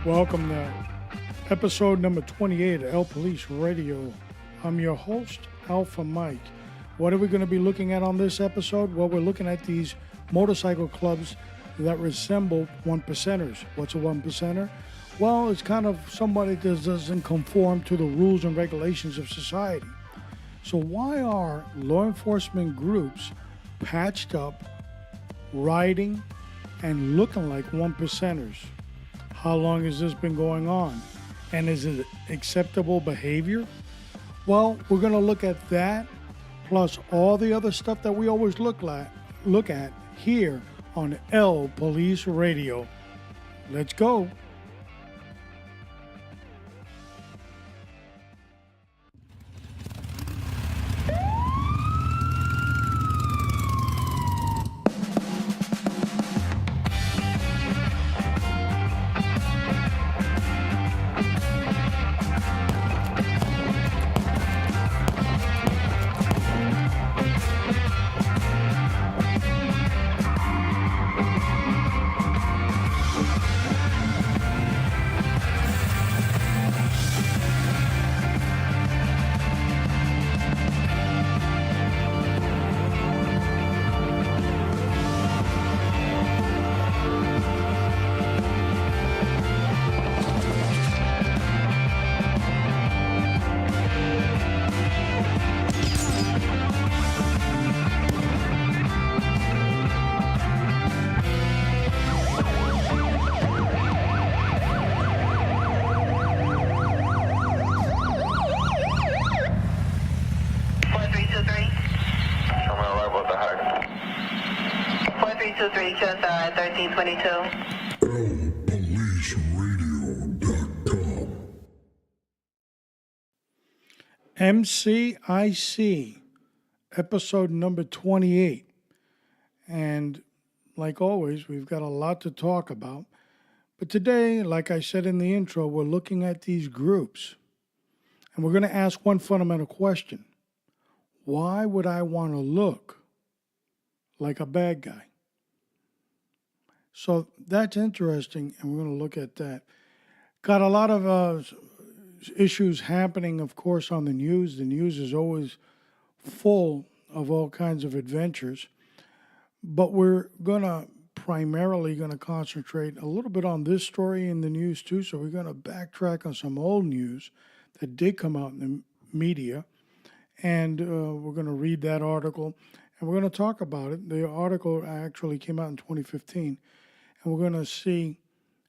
Welcome to episode number 28 of LPolice Radio. I'm your host, Alpha Mike. What are we going to be looking at on this episode? Well, we're looking at these motorcycle clubs that resemble one percenters. What's a one percenter? Well, it's kind of somebody that doesn't conform to the rules and regulations of society. So why are law enforcement groups patched up, riding, and looking like one percenters? How long has this been going on? And is it acceptable behavior? Well, we're going to look at that, plus all the other stuff that we always look at here on LPolice Radio. Let's go. LPoliceRadio.com. MCIC, episode number 28. And like always, we've got a lot to talk about. But today, like I said in the intro, we're looking at these groups. And we're going to ask one fundamental question. Why would I want to look like a bad guy? So that's interesting, and we're going to look at that. Got a lot of issues happening, of course, on the news. The news is always full of all kinds of adventures. But we're primarily going to concentrate a little bit on this story in the news, too. So we're going to backtrack on some old news that did come out in the media. And we're going to read that article, and we're going to talk about it. The article actually came out in 2015. And we're going to see,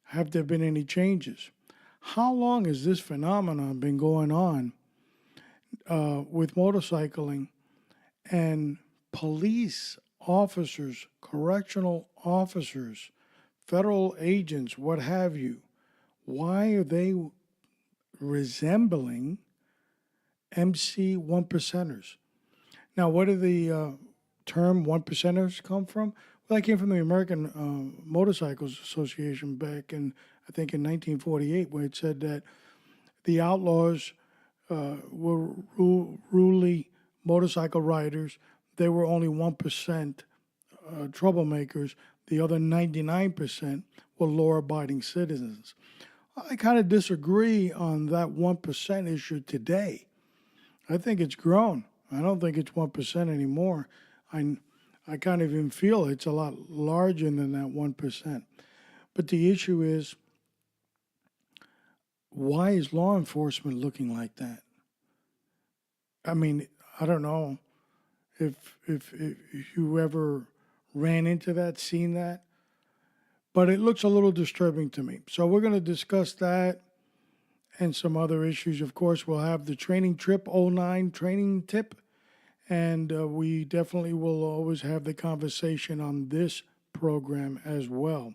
have there been any changes? How long has this phenomenon been going on with motorcycling and police officers, correctional officers, federal agents, what have you? Why are they resembling MC one percenters? Now, where did the term one percenters come from? Well, that came from the American Motorcycles Association back in, I think, in 1948, where it said that the outlaws were ruly motorcycle riders. They were only 1% troublemakers. The other 99% were law-abiding citizens. I kind of disagree on that 1% issue today. I think it's grown. I don't think it's 1% anymore. I kind of even feel it's a lot larger than that 1%. But the issue is, why is law enforcement looking like that? I mean, I don't know if you ever ran into that, seen that, but it looks a little disturbing to me. So we're going to discuss that and some other issues. Of course, we'll have the training trip, 09 training tip. And we definitely will always have the conversation on this program as well.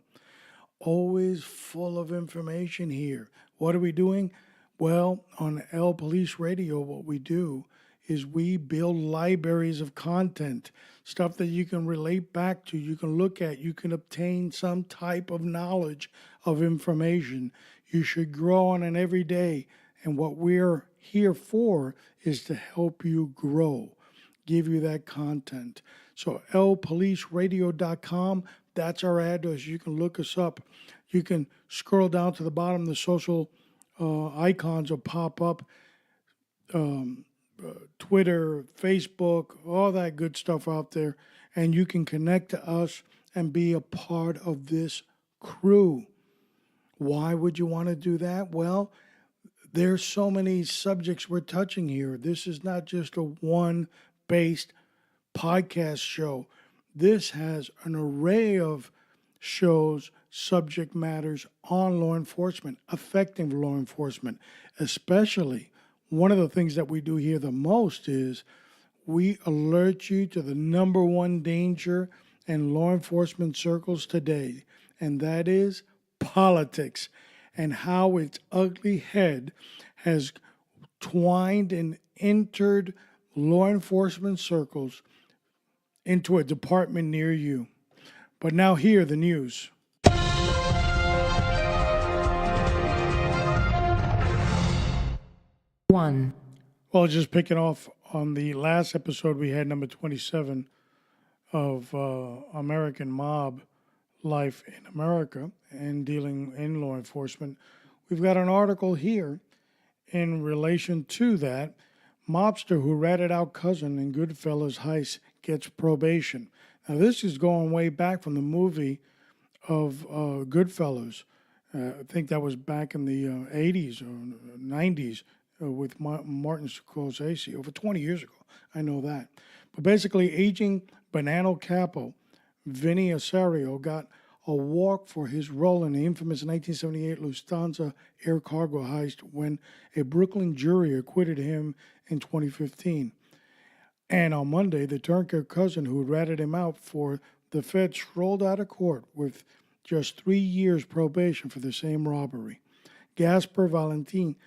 Always full of information here. What are we doing? Well, on LPolice Radio, what we do is we build libraries of content, stuff that you can relate back to, you can look at, you can obtain some type of knowledge of information. You should grow on it every day. And what we're here for is to help you grow. Give you that content. So LPoliceRadio.com, that's our address. You can look us up. You can scroll down to the bottom, the social icons will pop up, Twitter, Facebook, all that good stuff out there. And you can connect to us and be a part of this crew. Why would you want to do that? Well, there's so many subjects we're touching here. This is not just a one-based podcast show. This has an array of shows, subject matters on law enforcement, affecting law enforcement. Especially, one of the things that we do here the most is we alert you to the number one danger in law enforcement circles today, and that is politics and how its ugly head has twined and entered law enforcement circles into a department near you. But now hear the news. One. Well, just picking off on the last episode, we had number 27 of American mob life in America and dealing in law enforcement. We've got an article here in relation to that. Mobster who ratted out cousin in Goodfellas heist gets probation. Now, this is going way back from the movie of Goodfellas. I think that was back in the 80s or 90s with Martin Scorsese, over 20 years ago. I know that. But basically, aging Bonanno Capo, Vinny Osorio, got a walk for his role in the infamous 1978 Lufthansa air cargo heist when a Brooklyn jury acquitted him in 2015. And on Monday, the turncoat cousin who ratted him out for the Fed strolled out of court with just 3 years probation for the same robbery. Gasper Valentin,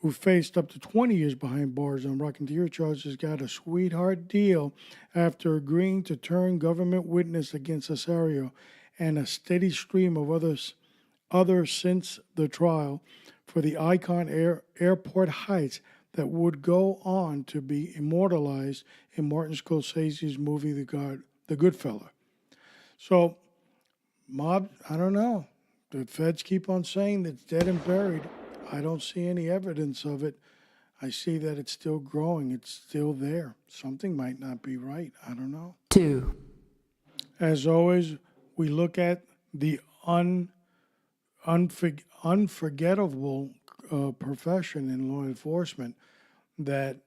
who faced up to 20 years behind bars on racketeer charges, got a sweetheart deal after agreeing to turn government witness against Osorio and a steady stream of others since the trial for the Icon Airport Heights that would go on to be immortalized in Martin Scorsese's movie The Goodfella. So, mob, I don't know. The feds keep on saying that it's dead and buried. I don't see any evidence of it. I see that it's still growing. It's still there. Something might not be right. I don't know. 2. As always, we look at the unforgettable profession in law enforcement that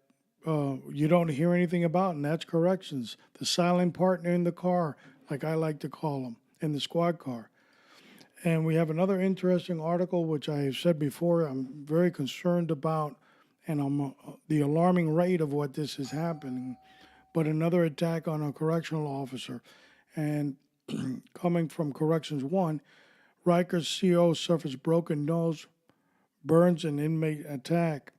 you don't hear anything about, and that's corrections. The silent partner in the car, like I like to call them, in the squad car. And we have another interesting article, which I have said before, I'm very concerned about, and I'm the alarming rate of what this is happening. But another attack on a correctional officer. And coming from Corrections 1, Rikers CO suffers broken nose, burns an inmate attack.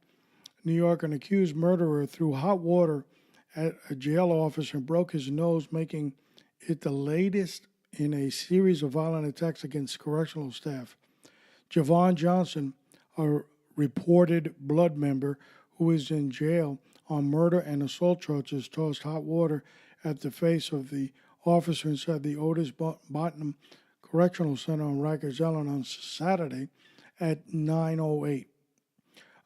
New York, an accused murderer threw hot water at a jail officer and broke his nose, making it the latest in a series of violent attacks against correctional staff. Javon Johnson, a reported blood member who is in jail on murder and assault charges, tossed hot water at the face of the officer inside the Otis Bottom Correctional Center on Rikers Island on Saturday at 9:08.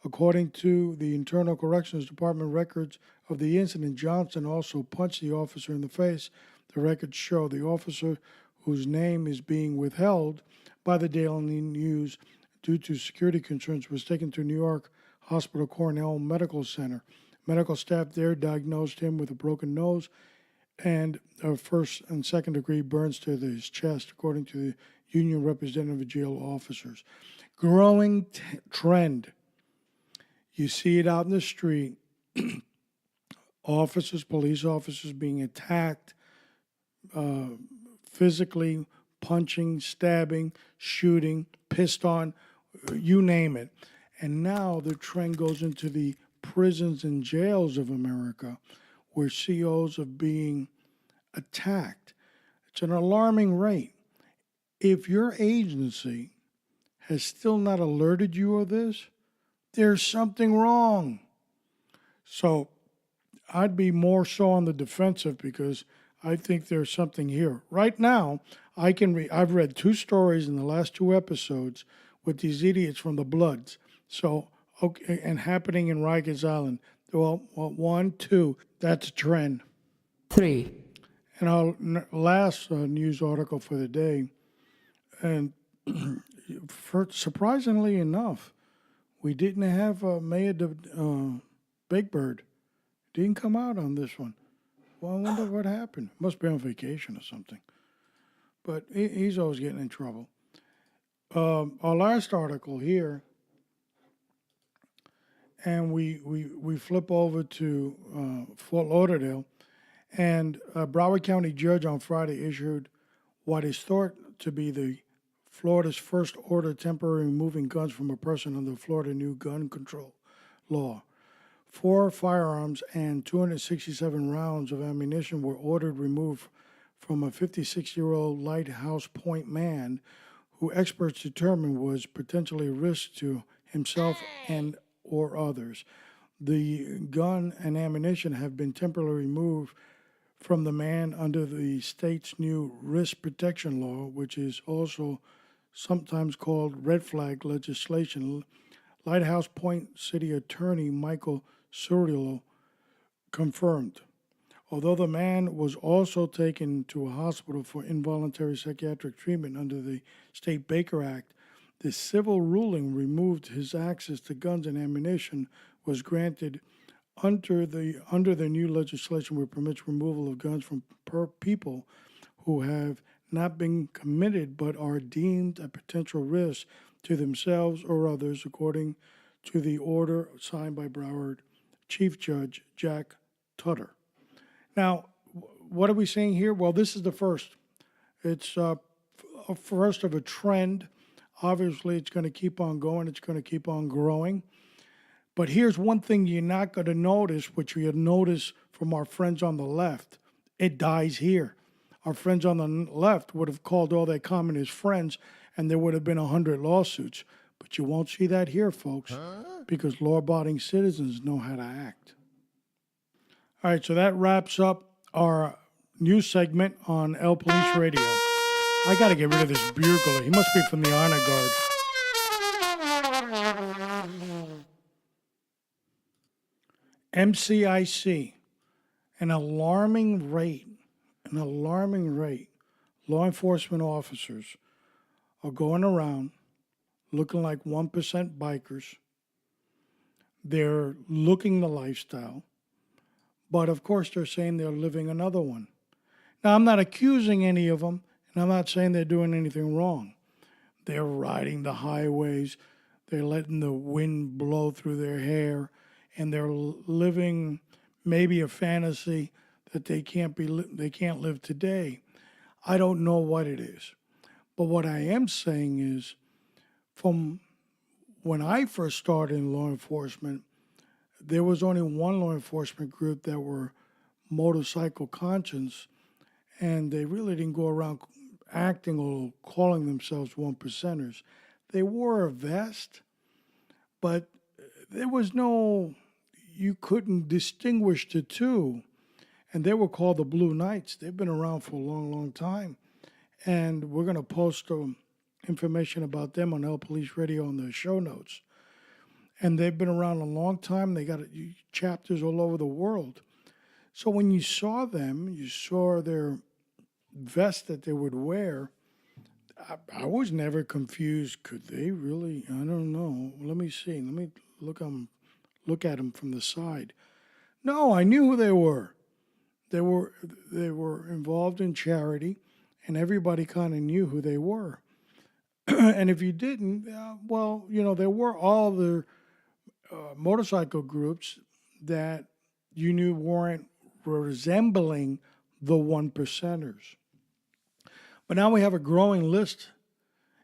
According to the Internal Corrections Department records of the incident, Johnson also punched the officer in the face. The records show the officer, whose name is being withheld by the Daily News due to security concerns, was taken to New York Hospital Cornell Medical Center. Medical staff there diagnosed him with a broken nose and first and second degree burns to his chest, according to the union representative of jail officers. Growing trend. You see it out in the street. Officers, police officers being attacked, physically punching, stabbing, shooting, pissed on, you name it. And now the trend goes into the prisons and jails of America, where COs are being attacked. It's an alarming rate. If your agency has still not alerted you of this, there's something wrong. So I'd be more so on the defensive because I think there's something here. Right now, I've read two stories in the last two episodes with these idiots from the Bloods. So, okay, and happening in Rikers Island. Well, one, two, that's a trend. 3, And our last news article for the day, and surprisingly enough, we didn't have Mayor Big Bird. Didn't come out on this one. Well, I wonder what happened. Must be on vacation or something. But he's always getting in trouble. Our last article here, and we flip over to Fort Lauderdale, and a Broward County judge on Friday issued what is thought to be the Florida's first order temporarily removing guns from a person under the Florida new gun control law. 4 firearms and 267 rounds of ammunition were ordered removed from a 56-year-old Lighthouse Point man who experts determined was potentially a risk to himself and or others. The gun and ammunition have been temporarily removed from the man under the state's new risk protection law, which is also sometimes called red flag legislation. Lighthouse Point City Attorney Michael Cirillo confirmed. Although the man was also taken to a hospital for involuntary psychiatric treatment under the State Baker Act, the civil ruling removed his access to guns and ammunition was granted under the new legislation which permits removal of guns from people who have not been committed but are deemed a potential risk to themselves or others, according to the order signed by Broward Chief Judge Jack Tutter. Now, what are we saying here? Well, this is the first. It's a first of a trend. Obviously, it's going to keep on going. It's going to keep on growing. But here's one thing you're not going to notice, which you'll notice from our friends on the left. It dies here. Our friends on the left would have called all their communist friends, and there would have been 100 lawsuits. But you won't see that here, folks, because law-abiding citizens know how to act. All right, so that wraps up our news segment on LPolice Radio. I got to get rid of this bugler. He must be from the Honor Guard. MCIC, an alarming rate, law enforcement officers are going around looking like 1% bikers. They're looking the lifestyle, but of course they're saying they're living another one. Now, I'm not accusing any of them, and I'm not saying they're doing anything wrong. They're riding the highways, they're letting the wind blow through their hair, and they're living maybe a fantasy that they can't live today. I don't know what it is. But what I am saying is, from when I first started in law enforcement, there was only one law enforcement group that were motorcycle conscious, and they really didn't go around acting or calling themselves one percenters. They wore a vest, but there was no, you couldn't distinguish the two. And they were called the Blue Knights. They've been around for a long, long time. And we're going to post information about them on LPolice Radio on the show notes. And they've been around a long time. They got chapters all over the world. So when you saw them, you saw their vest that they would wear. I was never confused. Could they really? I don't know. Let me see. Let me look at them from the side. No, I knew who they were. They were involved in charity, and everybody kind of knew who they were. And if you didn't, well, there were all the motorcycle groups that you knew weren't resembling the one percenters. But now we have a growing list,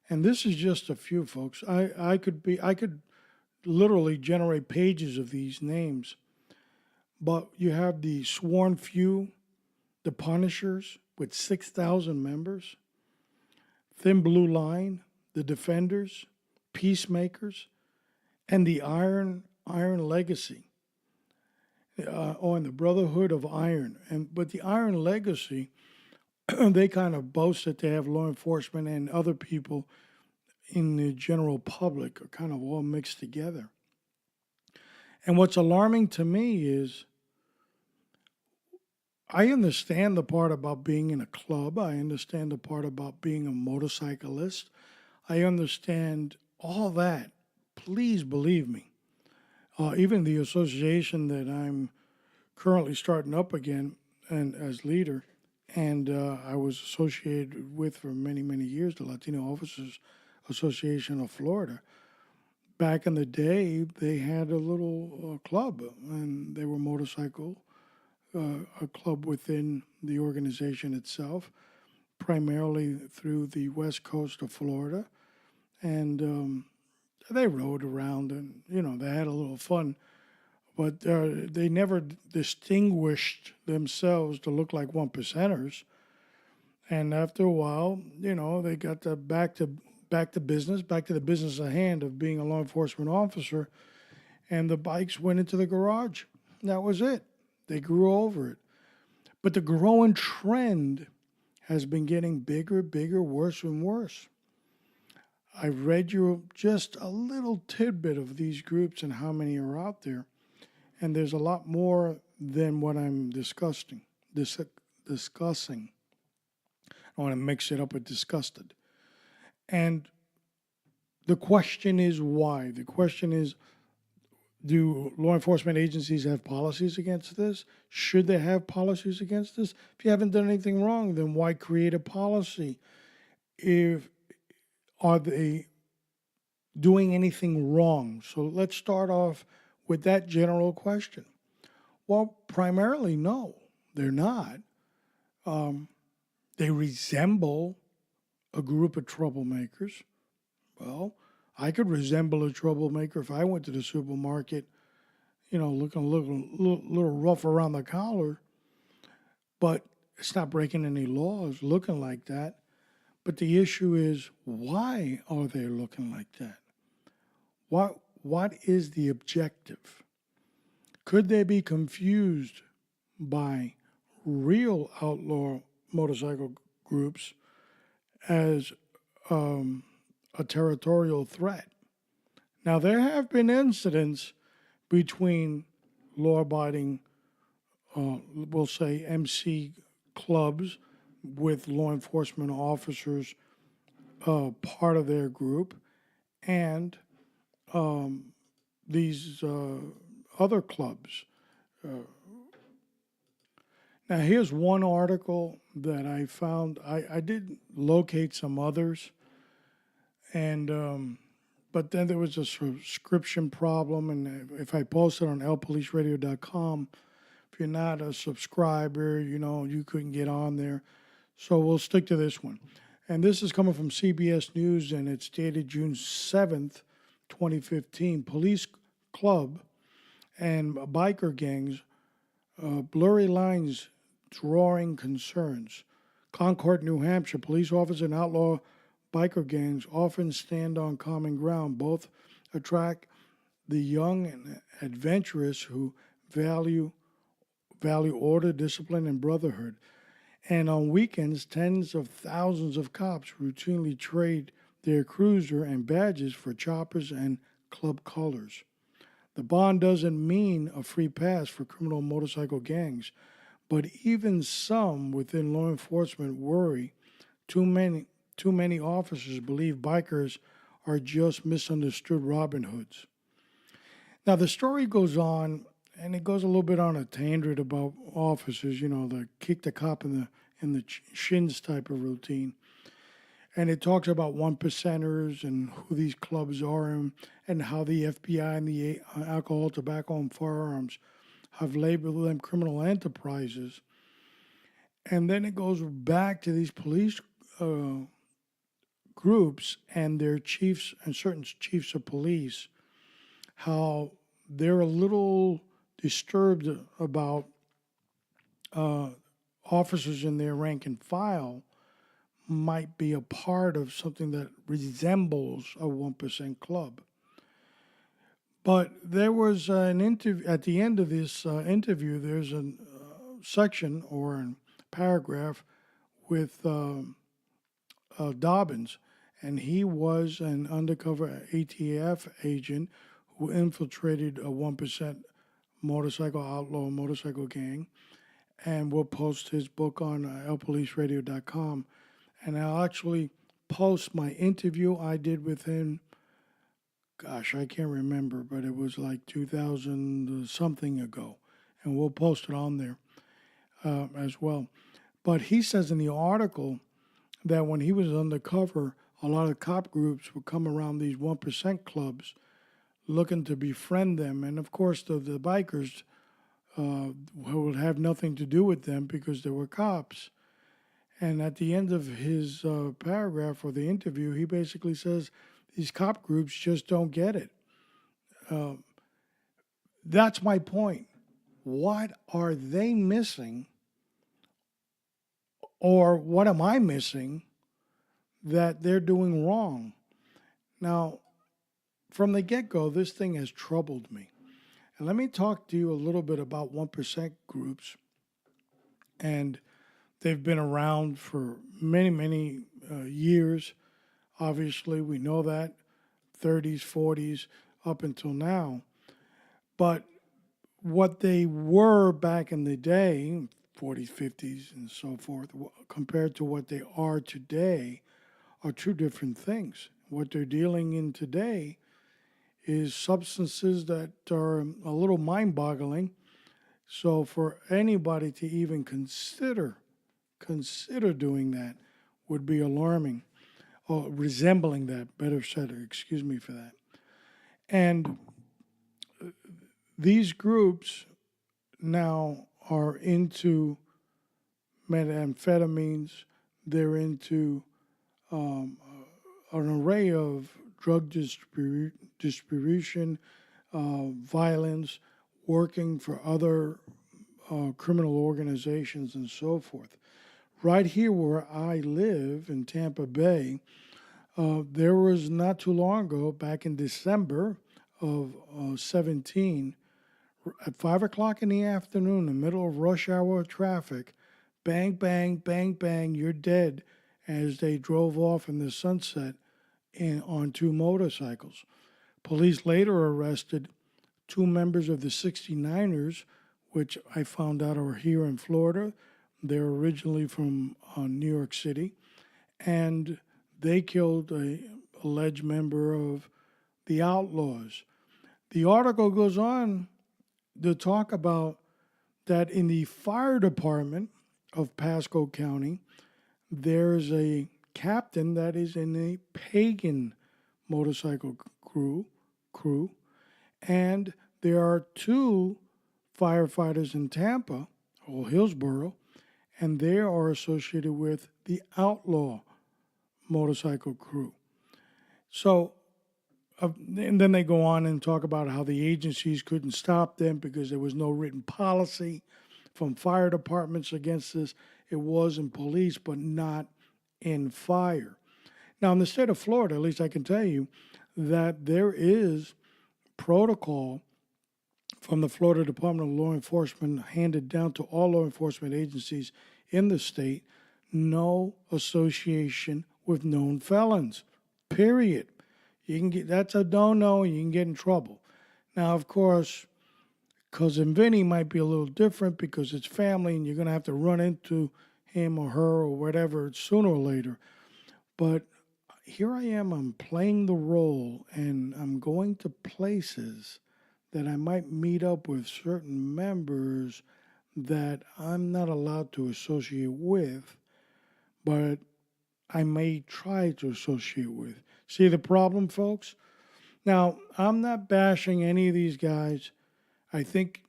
and this is just a few, folks. I could literally generate pages of these names. But you have the Sworn Few, the Punishers with 6,000 members, Thin Blue Line, the Defenders, Peacemakers, and the Iron Legacy, and the Brotherhood of Iron. But the Iron Legacy they kind of boast that they have law enforcement and other people in the general public are kind of all mixed together. And what's alarming to me is I understand the part about being in a club. I understand the part about being a motorcyclist. I understand all that. Please believe me. Even the association that I'm currently starting up again and as leader, and I was associated with for many, many years, the Latino Officers Association of Florida. Back in the day, they had a little club, and they were a club within the organization itself, primarily through the west coast of Florida. And they rode around and, they had a little fun, but they never distinguished themselves to look like one percenters. And after a while, they got back to business, back to the business at hand of being a law enforcement officer, and the bikes went into the garage. That was it. They grew over it. But the growing trend has been getting bigger, bigger, worse and worse. I've read you just a little tidbit of these groups and how many are out there, and there's a lot more than what I'm discussing. I want to mix it up with disgusted. And the question is why? The question is, do law enforcement agencies have policies against this? Should they have policies against this? If you haven't done anything wrong, then why create a policy? Are they doing anything wrong? So let's start off with that general question. Well, primarily, no, they're not. They resemble a group of troublemakers. Well, I could resemble a troublemaker if I went to the supermarket, looking a little rough around the collar, but it's not breaking any laws looking like that. But the issue is, why are they looking like that? What is the objective? Could they be confused by real outlaw motorcycle groups as a territorial threat? Now, there have been incidents between law-abiding, we'll say, MC clubs with law enforcement officers, part of their group, and these other clubs. Now, here's one article that I found. I did locate some others, and but then there was a subscription problem, and if I post it on LPoliceRadio.com, if you're not a subscriber, you couldn't get on there. So we'll stick to this one. And this is coming from CBS News, and it's dated June 7th, 2015. Police club and biker gangs, blurry lines drawing concerns. Concord, New Hampshire, police officers and outlaw biker gangs often stand on common ground. Both attract the young and adventurous who value order, discipline, and brotherhood. And on weekends, tens of thousands of cops routinely trade their cruiser and badges for choppers and club colors. The bond doesn't mean a free pass for criminal motorcycle gangs, but even some within law enforcement worry too many officers believe bikers are just misunderstood Robin Hoods. Now, the story goes on, and it goes a little bit on a tangent about officers, the kick the cop in the shins type of routine. And it talks about one percenters and who these clubs are and how the FBI and the alcohol, tobacco, and firearms have labeled them criminal enterprises. And then it goes back to these police groups and their chiefs and certain chiefs of police, how they're a little disturbed about officers in their rank and file might be a part of something that resembles a 1% club. But there was an interview, at the end of this interview, there's a section or a paragraph with Dobbins, and he was an undercover ATF agent who infiltrated a 1% motorcycle outlaw motorcycle gang. And we'll post his book on LPoliceRadio.com. And I'll actually post my interview I did with him. Gosh, I can't remember, but it was like 2000 something ago. And we'll post it on there as well. But he says in the article that when he was undercover, a lot of cop groups would come around these 1% clubs looking to befriend them. And of course, the bikers would have nothing to do with them because they were cops. And at the end of his paragraph or the interview, he basically says these cop groups just don't get it. That's my point. What are they missing? Or what am I missing that they're doing wrong? Now, from the get-go, this thing has troubled me. And let me talk to you a little bit about 1% groups. And they've been around for many, many years. Obviously, we know that, 30s, 40s, up until now. But what they were back in the day, 40s, 50s, and so forth, compared to what they are today, are two different things. What they're dealing in today is substances that are a little mind-boggling. So for anybody to even consider doing that would be alarming, or resembling that, better said, excuse me for that. And these groups now are into methamphetamines. They're into an array of drug distribution, violence, working for other criminal organizations and so forth. Right here where I live in Tampa Bay, there was not too long ago, back in December of 17, at 5 o'clock in the afternoon, in the middle of rush hour traffic, bang, bang, bang, bang, you're dead, as they drove off in the sunset on two motorcycles. Police later arrested two members of the 69ers, which I found out are here in Florida. They're originally from New York City, and they killed an alleged member of the Outlaws. The article goes on to talk about that in the fire department of Pasco County, there's a captain that is in a pagan motorcycle crew, and there are two firefighters in Tampa, or Hillsborough, and they are associated with the outlaw motorcycle crew. So, and then they go on and talk about how the agencies couldn't stop them because there was no written policy from fire departments against this. It was in police, but not in fire. Now, in the state of Florida, at least I can tell you that there is protocol from the Florida Department of Law Enforcement handed down to all law enforcement agencies in the state, no association with known felons, period. You can get, that's a no-no, and you can get in trouble. Now, of course, Cousin Vinny might be a little different because it's family and you're going to have to run into him or her or whatever sooner or later. But here I am, I'm playing the role, and I'm going to places that I might meet up with certain members that I'm not allowed to associate with, but I may try to associate with. See the problem, folks? Now, I'm not bashing any of these guys. I think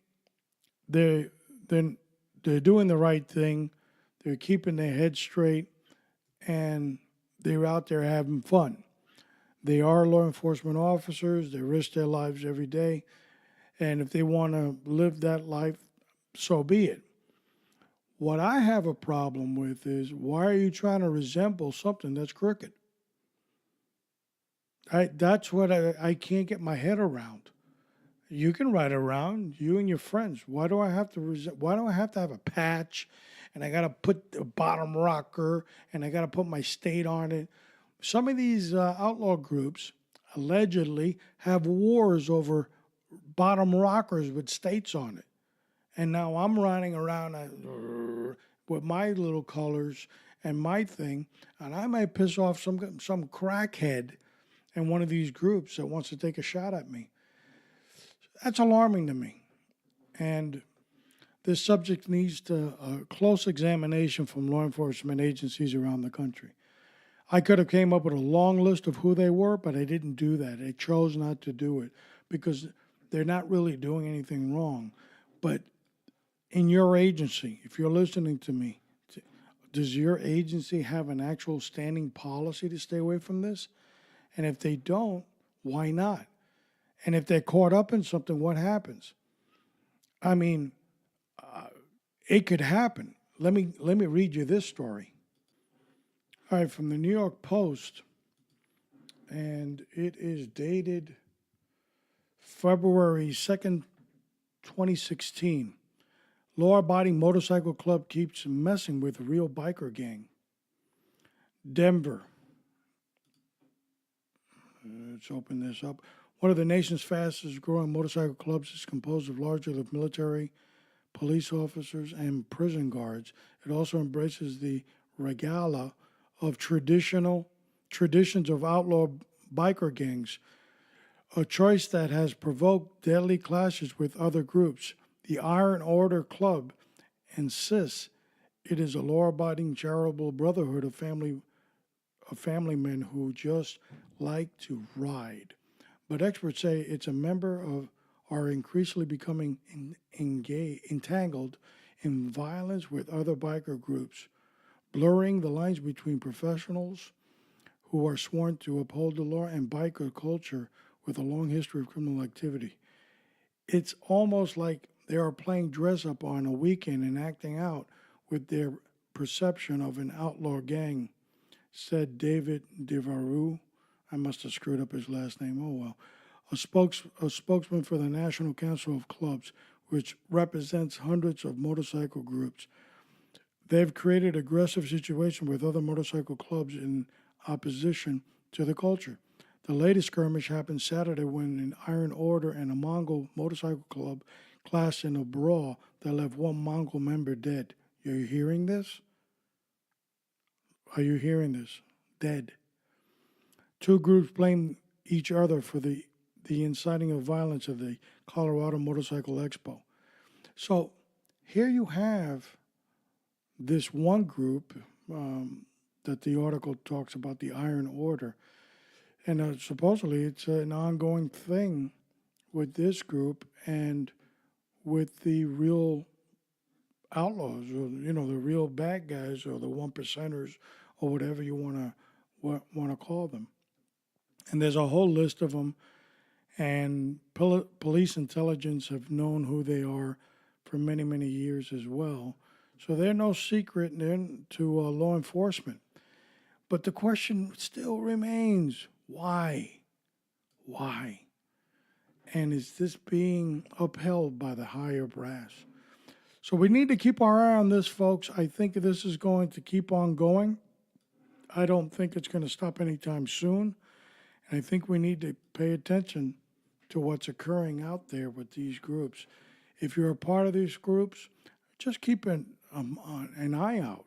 they're doing the right thing. They're keeping their heads straight, and they're out there having fun. They are law enforcement officers. They risk their lives every day. And if they want to live that life, so be it. What I have a problem with is, why are you trying to resemble something that's crooked? That's what I can't get my head around. You can ride around, you and your friends. Why do I have to why do I have to have a patch and I got to put the bottom rocker and I got to put my state on it? Some of these outlaw groups allegedly have wars over bottom rockers with states on it. And now I'm riding around with my little colors and my thing, and I might piss off some crackhead in one of these groups that wants to take a shot at me. That's alarming to me. And this subject needs a close examination from law enforcement agencies around the country. I could have came up with a long list of who they were, but I didn't do that. I chose not to do it because they're not really doing anything wrong. But in your agency, if you're listening to me, does your agency have an actual standing policy to stay away from this? And if they don't, why not? And if they're caught up in something, what happens? I mean, it could happen. Let me read you this story. All right, from the New York Post, and it is dated February 2nd, 2016. Law-abiding motorcycle club keeps messing with real biker gang. Denver. Let's open this up. One of the nation's fastest growing motorcycle clubs is composed of largely of military, police officers, and prison guards. It also embraces the regala of traditions of outlaw biker gangs, a choice that has provoked deadly clashes with other groups. The Iron Order Club insists it is a law-abiding charitable brotherhood of family men who just like to ride. But experts say it's a member of are increasingly becoming entangled in violence with other biker groups, blurring the lines between professionals who are sworn to uphold the law and biker culture with a long history of criminal activity. It's almost like they are playing dress up on a weekend and acting out with their perception of an outlaw gang, said David Devaru. I must have screwed up his last name. Oh well. A spokesman for the National Council of Clubs, which represents hundreds of motorcycle groups. They've created an aggressive situation with other motorcycle clubs in opposition to the culture. The latest skirmish happened Saturday when an Iron Order and a Mongol motorcycle club clashed in a brawl that left one Mongol member dead. Are you hearing this? Are you hearing this? Dead. Two groups blame each other for the inciting of violence of the Colorado Motorcycle Expo. So here you have this one group that the article talks about, the Iron Order, and supposedly it's an ongoing thing with this group and with the real outlaws, or the real bad guys, or the one percenters, or whatever you want to call them. And there's a whole list of them. And police intelligence have known who they are for many, many years as well. So they're no secret to law enforcement. But the question still remains, why? Why? And is this being upheld by the higher brass? So we need to keep our eye on this, folks. I think this is going to keep on going. I don't think it's going to stop anytime soon. And I think we need to pay attention to what's occurring out there with these groups. If you're a part of these groups, just keep an eye out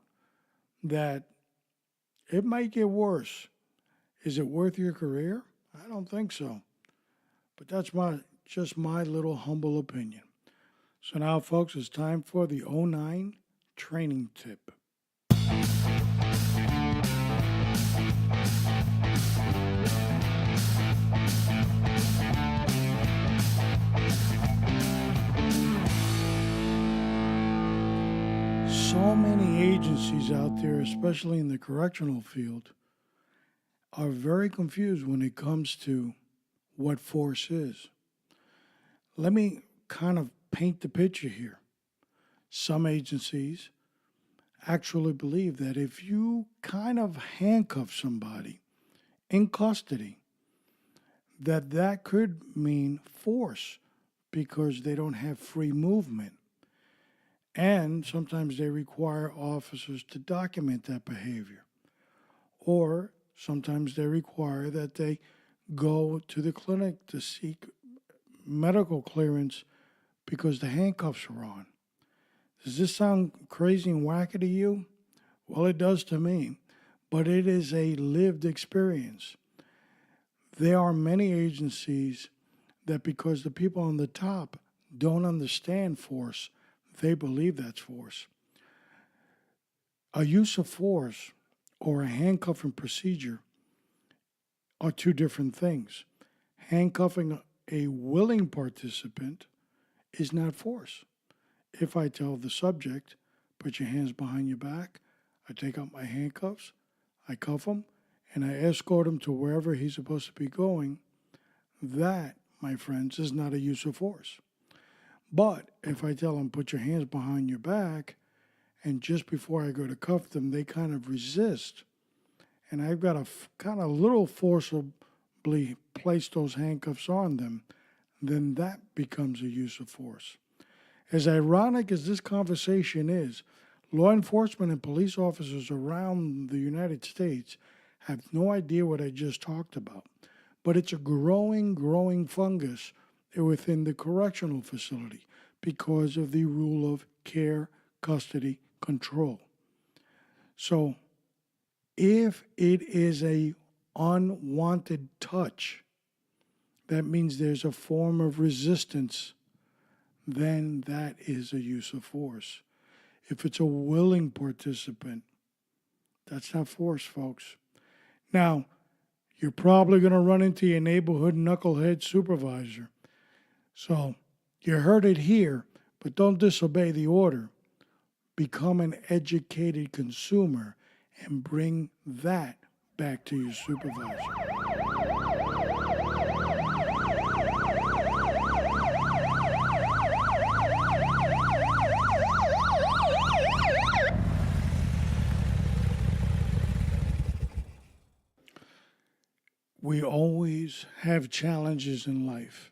that it might get worse. Is it worth your career? I don't think so. But that's just my little humble opinion. So now, folks, it's time for the 09 training tip. So many agencies out there, especially in the correctional field, are very confused when it comes to what force is. Let me kind of paint the picture here. Some agencies actually believe that if you kind of handcuff somebody in custody, that could mean force. because they don't have free movement. And sometimes they require officers to document that behavior. Or sometimes they require that they go to the clinic to seek medical clearance because the handcuffs are on. Does this sound crazy and wacky to you? Well, it does to me, but it is a lived experience. There are many agencies that, because the people on the top don't understand force, they believe that's force. A use of force or a handcuffing procedure are two different things. Handcuffing a willing participant is not force. If I tell the subject, put your hands behind your back, I take out my handcuffs, I cuff him, and I escort him to wherever he's supposed to be going, that, my friends, is not a use of force. But if I tell them, put your hands behind your back, and just before I go to cuff them, they kind of resist, and I've got to kind of little forcibly place those handcuffs on them, then that becomes a use of force. As ironic as this conversation is, law enforcement and police officers around the United States have no idea what I just talked about. But it's a growing fungus within the correctional facility because of the rule of care, custody, control. So if it is a unwanted touch, that means there's a form of resistance, then that is a use of force. If it's a willing participant, that's not force, folks. Now, you're probably going to run into your neighborhood knucklehead supervisor. So you heard it here, but don't disobey the order. Become an educated consumer and bring that back to your supervisor. We always have challenges in life,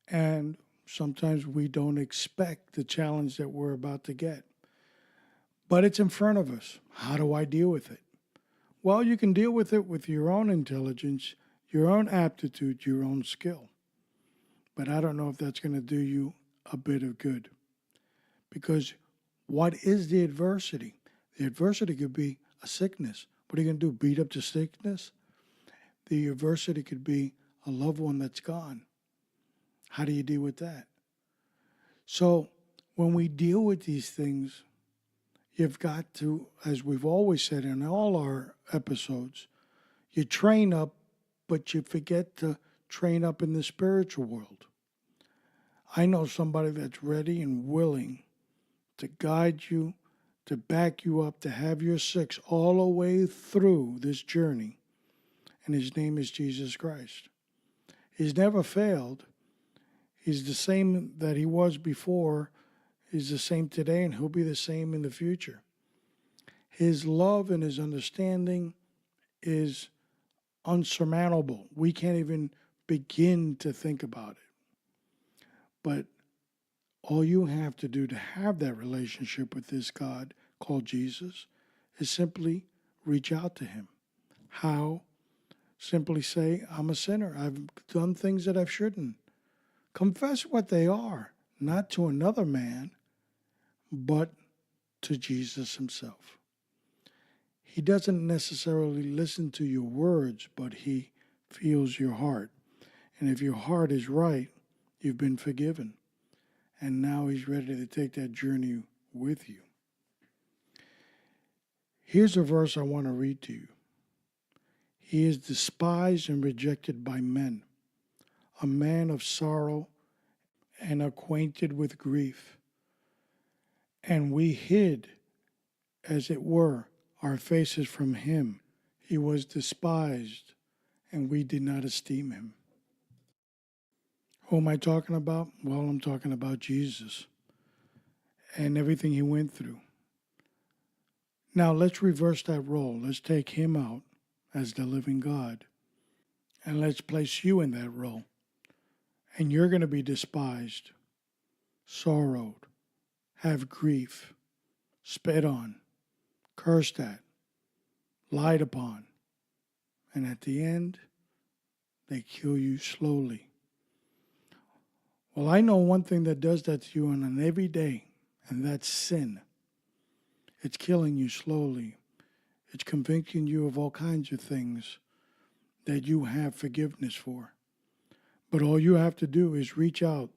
and sometimes we don't expect the challenge that we're about to get. But it's in front of us. How do I deal with it? Well, you can deal with it with your own intelligence, your own aptitude, your own skill. But I don't know if that's going to do you a bit of good. Because what is the adversity? The adversity could be a sickness. What are you going to do, beat up the sickness? The adversity could be a loved one that's gone. How do you deal with that? So when we deal with these things, you've got to, as we've always said in all our episodes, you train up, but you forget to train up in the spiritual world. I know somebody that's ready and willing to guide you, to back you up, to have your six all the way through this journey. And his name is Jesus Christ. He's never failed. He's the same that he was before. He's the same today, and he'll be the same in the future. His love and his understanding is unsurmountable. We can't even begin to think about it. But all you have to do to have that relationship with this God called Jesus is simply reach out to him. How? Simply say, I'm a sinner. I've done things that I shouldn't. Confess what they are, not to another man, but to Jesus himself. He doesn't necessarily listen to your words, but he feels your heart. And if your heart is right, you've been forgiven. And now he's ready to take that journey with you. Here's a verse I want to read to you. He is despised and rejected by men, a man of sorrow and acquainted with grief. And we hid, as it were, our faces from him. He was despised, and we did not esteem him. Who am I talking about? Well, I'm talking about Jesus and everything he went through. Now, let's reverse that role. Let's take him out as the living God, and let's place you in that role. And you're going to be despised. sorrowed, have grief, spit on, cursed at, lied upon, and at the end, they kill you slowly. Well, I know one thing that does that to you on an everyday, and that's sin. It's killing you slowly. It's convicting you of all kinds of things that you have forgiveness for. But all you have to do is reach out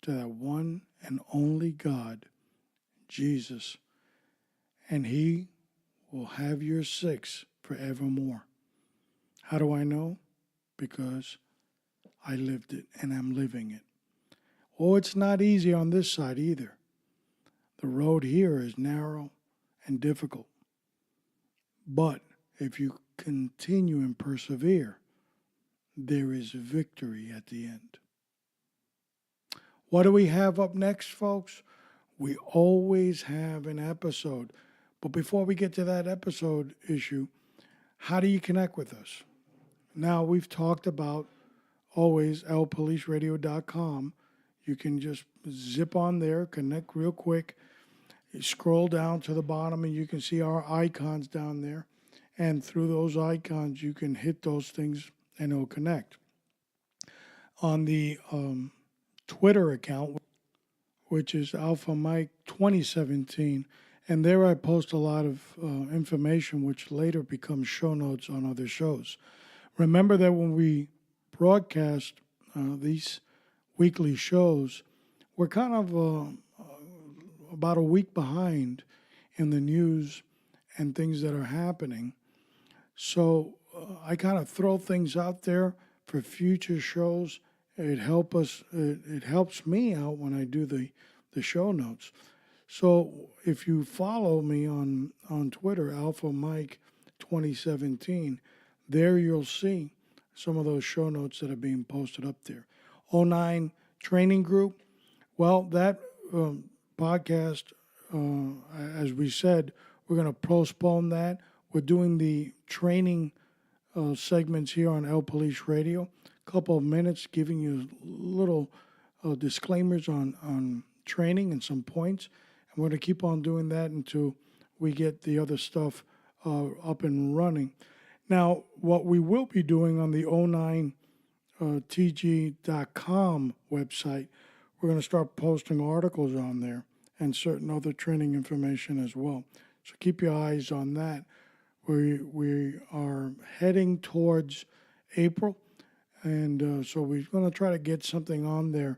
to that one and only God, Jesus, and He will have your six forevermore. How do I know? Because I lived it and I'm living it. Oh, it's not easy on this side either. The road here is narrow and difficult. But if you continue and persevere, there is victory at the end. What do we have up next, folks? We always have an episode. But before we get to that episode issue, how do you connect with us? Now, we've talked about always LPoliceRadio.com. You can just zip on there, connect real quick. You scroll down to the bottom and you can see our icons down there. And through those icons, you can hit those things and it'll connect. On the Twitter account, which is Alpha Mike 2017, and there I post a lot of information which later becomes show notes on other shows. Remember that when we broadcast these weekly shows, we're kind of about a week behind in the news and things that are happening. So I kind of throw things out there for future shows. It helps me out when I do the show notes. So if you follow me on Twitter, Alpha Mike 2017, there you'll see some of those show notes that are being posted up there. 09 Training Group, well, that podcast, as we said, we're going to postpone that. We're doing the training segments here on LPolice Radio. A couple of minutes giving you little disclaimers on training and some points. And we're going to keep on doing that until we get the other stuff up and running. Now, what we will be doing on the 09tg.com website, we're going to start posting articles on there and certain other training information as well. So keep your eyes on that. We are heading towards April, and so we're going to try to get something on there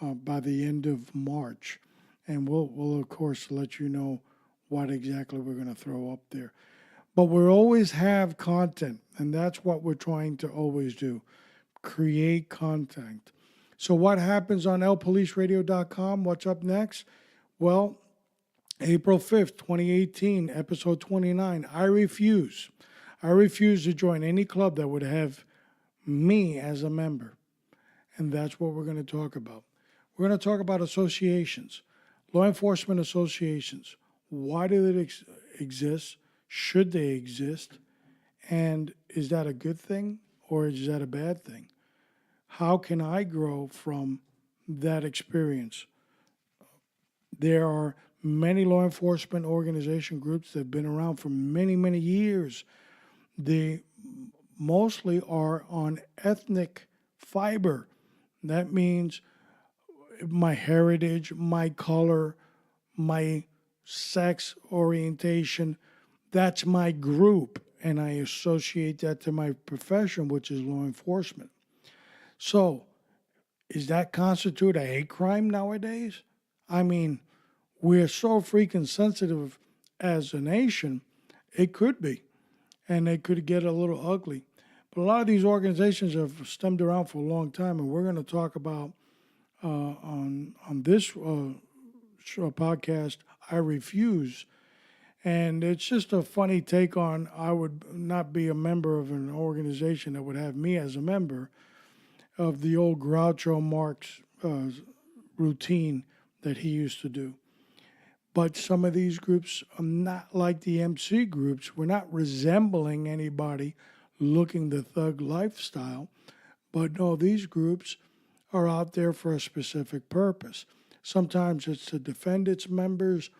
by the end of March. And we'll of course let you know what exactly we're going to throw up there. But we'll always have content, and that's what we're trying to always do, create content. So what happens on LPoliceRadio.com? What's up next? Well, April 5th, 2018, episode 29, I refuse. I refuse to join any club that would have me as a member. And that's what we're going to talk about. We're going to talk about associations, law enforcement associations. Why do they exist? Should they exist? And is that a good thing or is that a bad thing? How can I grow from that experience? There are many law enforcement organization groups that have been around for many, many years. They mostly are on ethnic fiber. That means my heritage, my color, my sex orientation, that's my group, and I associate that to my profession, which is law enforcement. So, does that constitute a hate crime nowadays? I mean, we're so freaking sensitive as a nation, it could be, and it could get a little ugly. But a lot of these organizations have stemmed around for a long time, and we're going to talk about on this podcast, I Refuse. And it's just a funny take on I would not be a member of an organization that would have me as a member of the old Groucho Marx routine that he used to do. But some of these groups are not like the MC groups. We're not resembling anybody looking the thug lifestyle. But no, these groups are out there for a specific purpose. Sometimes it's to defend its members,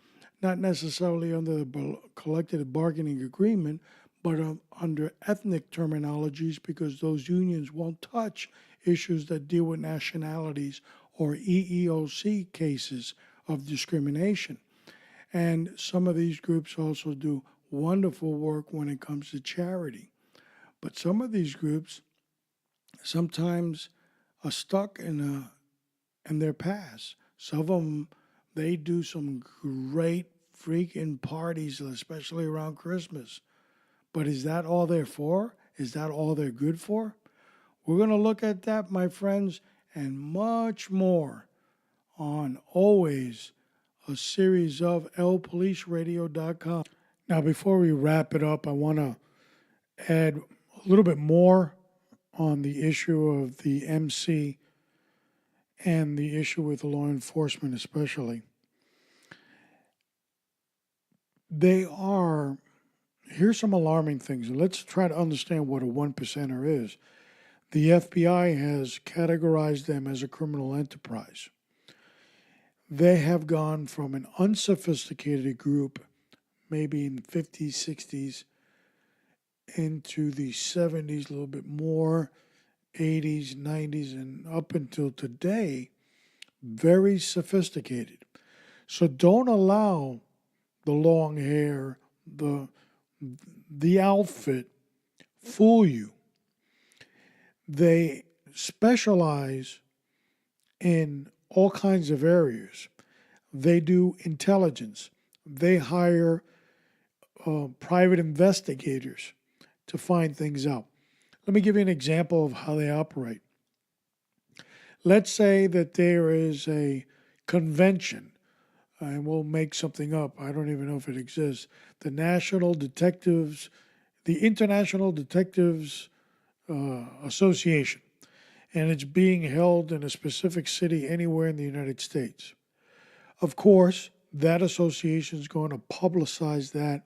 not necessarily under the collective bargaining agreement, but under ethnic terminologies, because those unions won't touch issues that deal with nationalities or EEOC cases of discrimination. And some of these groups also do wonderful work when it comes to charity. But some of these groups sometimes are stuck in their past. Some of them, they do some great freaking parties, especially around Christmas. But is that all they're for? Is that all they're good for? We're going to look at that, my friends, and much more on always a series of LPoliceRadio.com. Now, before we wrap it up, I want to add a little bit more on the issue of the MC and the issue with law enforcement especially. Here's some alarming things. Let's try to understand what a one percenter is. The FBI has categorized them as a criminal enterprise. They have gone from an unsophisticated group, maybe in the 50s, 60s, into the 70s, a little bit more, 80s, 90s, and up until today, very sophisticated. So don't allow the long hair, the outfit fool you. They specialize in all kinds of areas. They do intelligence. They hire private investigators to find things out. Let me give you an example of how they operate. Let's say that there is a convention, and we'll make something up. I don't even know if it exists. The International Detectives Association, and it's being held in a specific city anywhere in the United States. Of course, that association is going to publicize that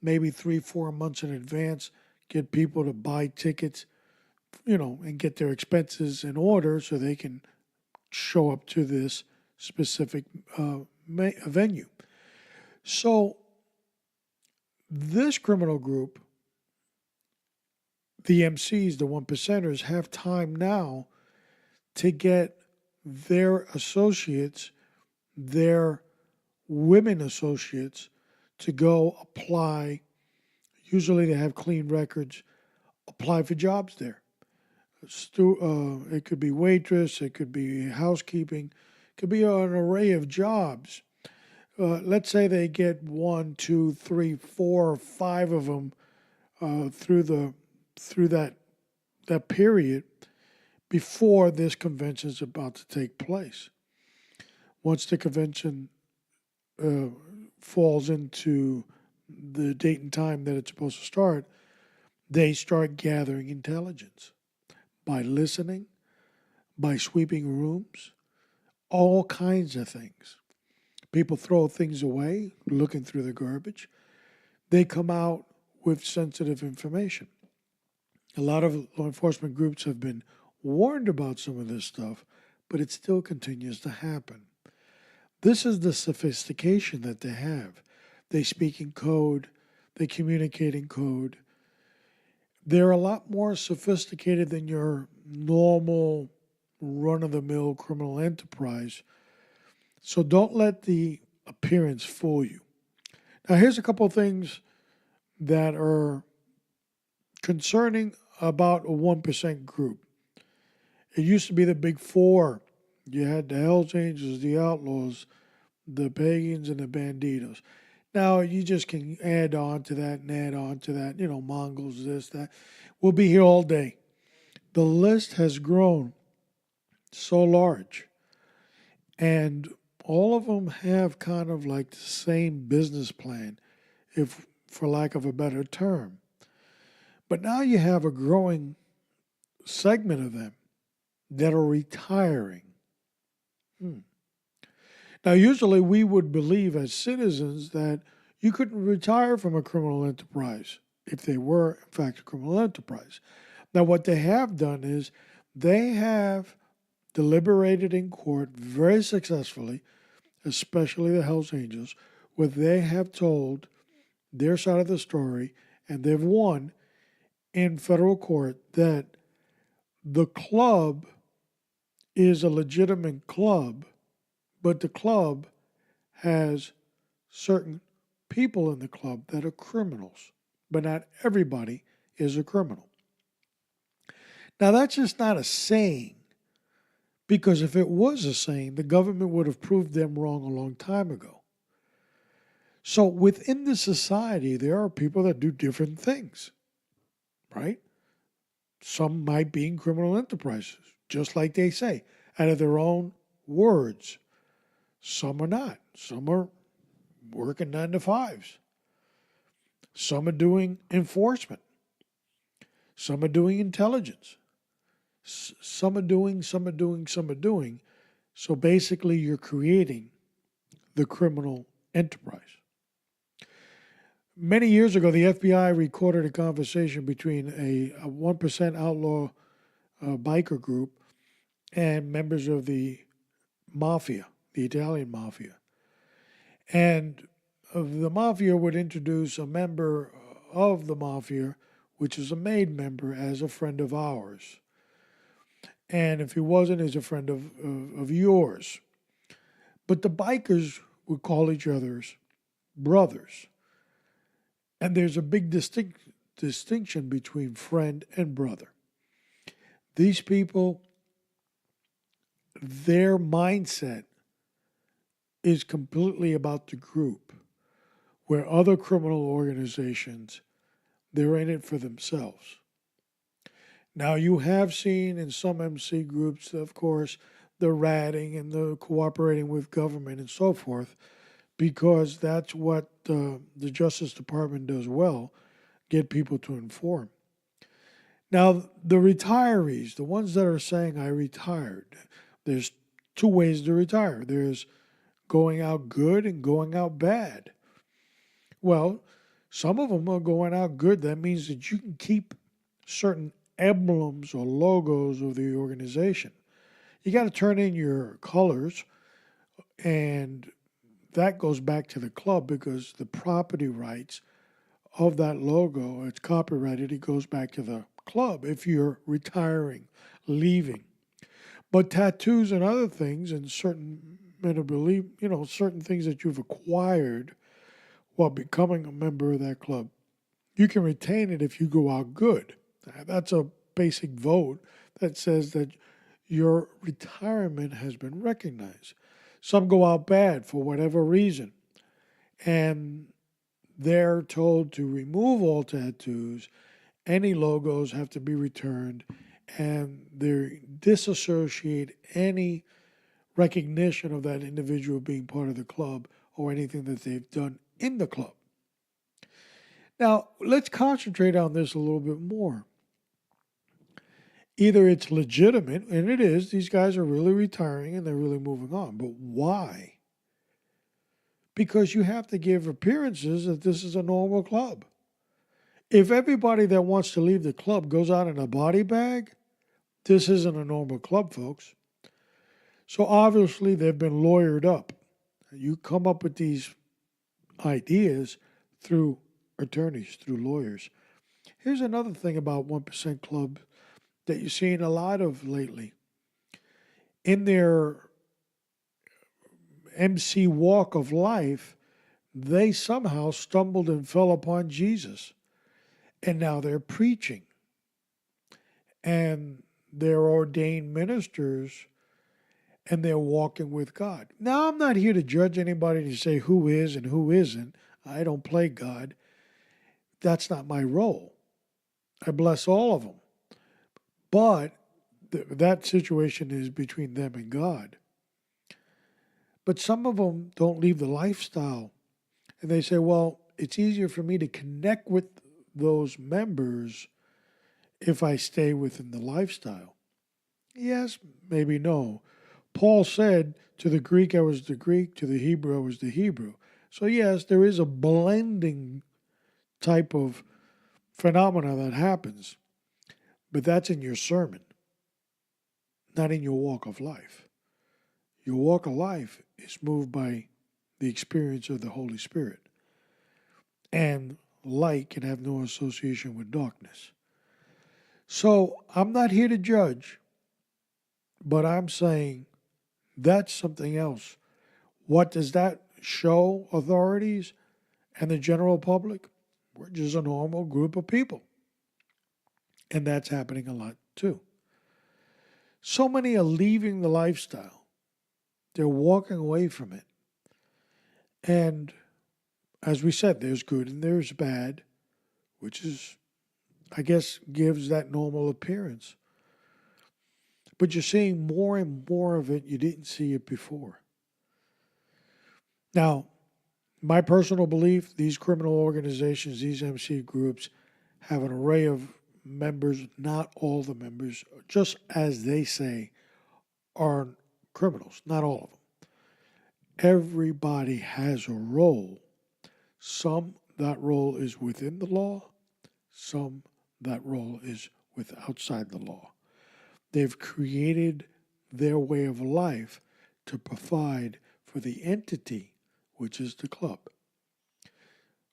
maybe 3-4 months in advance, get people to buy tickets, and get their expenses in order so they can show up to this specific venue. So this criminal group, the MCs, the one percenters, have time now to get their associates, their women associates, to go apply. Usually they have clean records, apply for jobs there. It could be waitress, it could be housekeeping, it could be an array of jobs. Let's say they get 1, 2, 3, 4, or 5 of them through that period before this convention is about to take place. Once the convention falls into the date and time that it's supposed to start, they start gathering intelligence by listening, by sweeping rooms, all kinds of things. People throw things away, looking through the garbage. They come out with sensitive information. A lot of law enforcement groups have been warned about some of this stuff, but it still continues to happen. This is the sophistication that they have. They speak in code. They communicate in code. They're a lot more sophisticated than your normal run-of-the-mill criminal enterprise. So don't let the appearance fool you. Now, here's a couple of things that are concerning about a 1% group. It used to be the big four. You had the Hells Angels, the Outlaws, the Pagans, and the Banditos. Now, you just can add on to that and add on to that, Mongols, this, that. We'll be here all day. The list has grown so large. And all of them have kind of like the same business plan, if for lack of a better term. But now you have a growing segment of them that are retiring. Now, usually we would believe as citizens that you couldn't retire from a criminal enterprise if they were, in fact, a criminal enterprise. Now, what they have done is they have deliberated in court very successfully, especially the Hells Angels, where they have told their side of the story and they've won in federal court that the club is a legitimate club, but the club has certain people in the club that are criminals, but not everybody is a criminal. Now, that's just not a saying, because if it was a saying, the government would have proved them wrong a long time ago. So within the society, there are people that do different things, right? Some might be in criminal enterprises, just like they say, out of their own words. Some are not. Some are working 9 to 5s. Some are doing enforcement. Some are doing intelligence. Some are doing. So basically, you're creating the criminal enterprise. Many years ago, the FBI recorded a conversation between a 1% outlaw biker group and members of the mafia, the Italian mafia. And the mafia would introduce a member of the mafia, which is a made member, as a friend of ours. And if he wasn't, as a friend of yours. But the bikers would call each other's brothers. And there's a big distinction between friend and brother. These people, their mindset is completely about the group, where other criminal organizations, they're in it for themselves. Now, you have seen in some MC groups, of course, the ratting and the cooperating with government and so forth, because that's what the Justice Department does well, get people to inform. Now, the retirees, the ones that are saying, I retired, there's two ways to retire. There's going out good and going out bad. Well, some of them are going out good. That means that you can keep certain emblems or logos of the organization. You got to turn in your colors, and that goes back to the club because the property rights of that logo, it's copyrighted, it goes back to the club if you're retiring, leaving. But tattoos and other things, and certain certain things that you've acquired while becoming a member of that club, you can retain it if you go out good. That's a basic vote that says that your retirement has been recognized. Some go out bad for whatever reason, and they're told to remove all tattoos. Any logos have to be returned, and they disassociate any recognition of that individual being part of the club or anything that they've done in the club. Now, let's concentrate on this a little bit more. Either it's legitimate, and it is, these guys are really retiring and they're really moving on, but why? Because you have to give appearances that this is a normal club. If everybody that wants to leave the club goes out in a body bag, this isn't a normal club, folks. So obviously they've been lawyered up. You come up with these ideas through attorneys, through lawyers. Here's another thing about 1% Club that you're seeing a lot of lately. In their MC walk of life, they somehow stumbled and fell upon Jesus. And now they're preaching. And they're ordained ministers, and they're walking with God. Now, I'm not here to judge anybody to say who is and who isn't. I don't play God. That's not my role. I bless all of them. But that situation is between them and God. But some of them don't leave the lifestyle. And they say, well, it's easier for me to connect with those members if I stay within the lifestyle. Yes, maybe no. Paul said, to the Greek I was the Greek, to the Hebrew I was the Hebrew. So yes, there is a blending type of phenomena that happens, but that's in your sermon, not in your walk of life. Your walk of life is moved by the experience of the Holy Spirit. And light can have no association with darkness. So I'm not here to judge, but I'm saying that's something else. What does that show authorities and the general public? We're just a normal group of people. And that's happening a lot too. So many are leaving the lifestyle. They're walking away from it. And as we said, there's good and there's bad, which is, I guess, gives that normal appearance. But you're seeing more and more of it. You didn't see it before. Now, my personal belief, these criminal organizations, these MC groups, have an array of members, not all the members, just as they say, are criminals, not all of them. Everybody has a role. Some, that role is within the law. Some, that role is outside the law. They've created their way of life to provide for the entity, which is the club.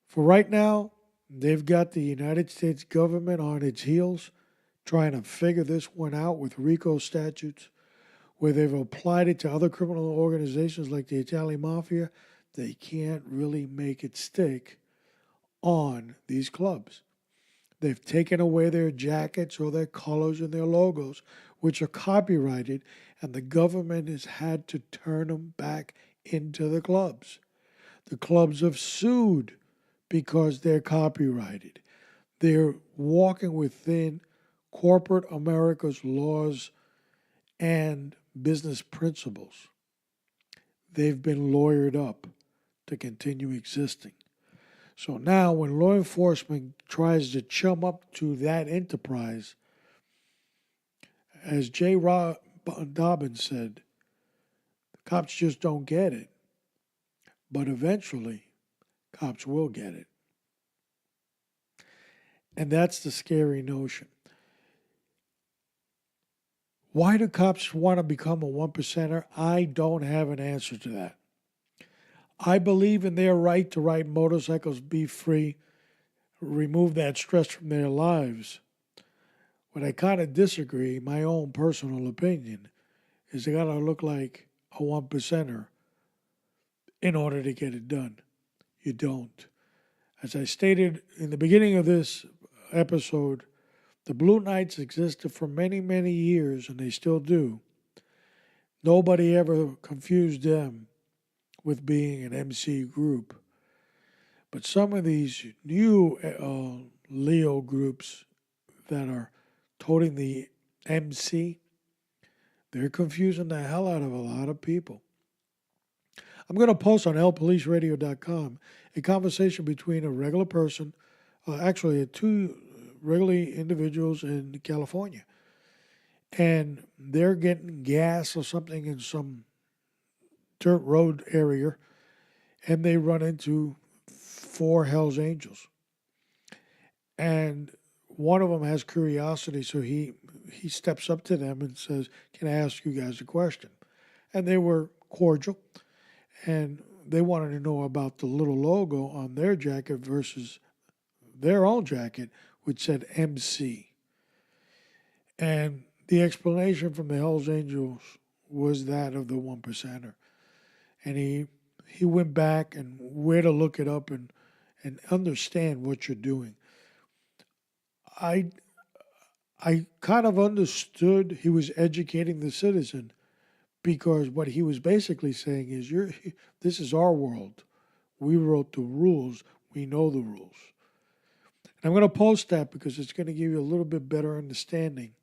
For right now, they've got the United States government on its heels trying to figure this one out with RICO statutes, where they've applied it to other criminal organizations like the Italian Mafia. They can't really make it stick on these clubs. They've taken away their jackets or their colors and their logos, which are copyrighted, and the government has had to turn them back into the clubs. The clubs have sued because they're copyrighted. They're walking within corporate America's laws and business principles. They've been lawyered up to continue existing. So now when law enforcement tries to chum up to that enterprise, as J. Dobbins said, cops just don't get it. But eventually, cops will get it. And that's the scary notion. Why do cops want to become a one percenter? I don't have an answer to that. I believe in their right to ride motorcycles, be free, remove that stress from their lives. What I kind of disagree, my own personal opinion, is they got to look like a one percenter in order to get it done. You don't. As I stated in the beginning of this episode, the Blue Knights existed for many, many years, and they still do. Nobody ever confused them with being an MC group. But some of these new Leo groups that are toting the MC, they're confusing the hell out of a lot of people. I'm going to post on LPoliceRadio.com a conversation between a regular person, actually two regular individuals in California. And they're getting gas or something in some dirt road area, and they run into 4 Hells Angels. And one of them has curiosity, so he steps up to them and says, "Can I ask you guys a question?" And they were cordial, and they wanted to know about the little logo on their jacket versus their own jacket, which said MC. And the explanation from the Hells Angels was that of the one percenter. And he went back and where to look it up and understand what you're doing. I kind of understood he was educating the citizen, because what he was basically saying is, this is our world. We wrote the rules. We know the rules. And I'm going to post that because it's going to give you a little bit better understanding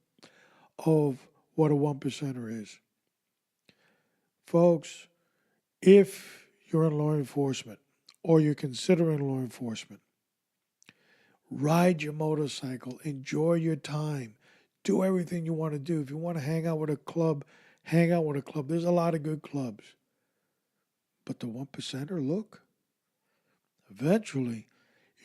of what a one percenter is. Folks, if you're in law enforcement or you're considering law enforcement, ride your motorcycle, enjoy your time, do everything you want to do. If you want to hang out with a club, hang out with a club. There's a lot of good clubs. But the one percenter, look, eventually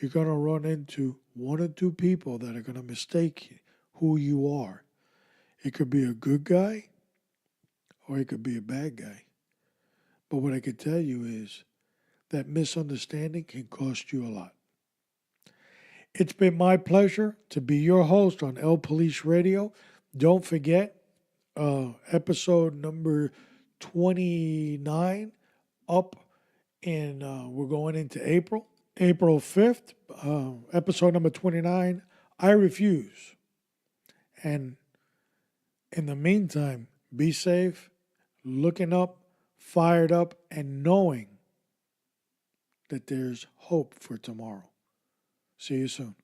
you're going to run into 1 or 2 people that are going to mistake who you are. It could be a good guy, or he could be a bad guy. But what I could tell you is that misunderstanding can cost you a lot. It's been my pleasure to be your host on El Police Radio. Don't forget, episode number 29 up, and we're going into April. April 5th, episode number 29, I Refuse. And in the meantime, be safe, looking up, fired up, and knowing that there's hope for tomorrow. See you soon.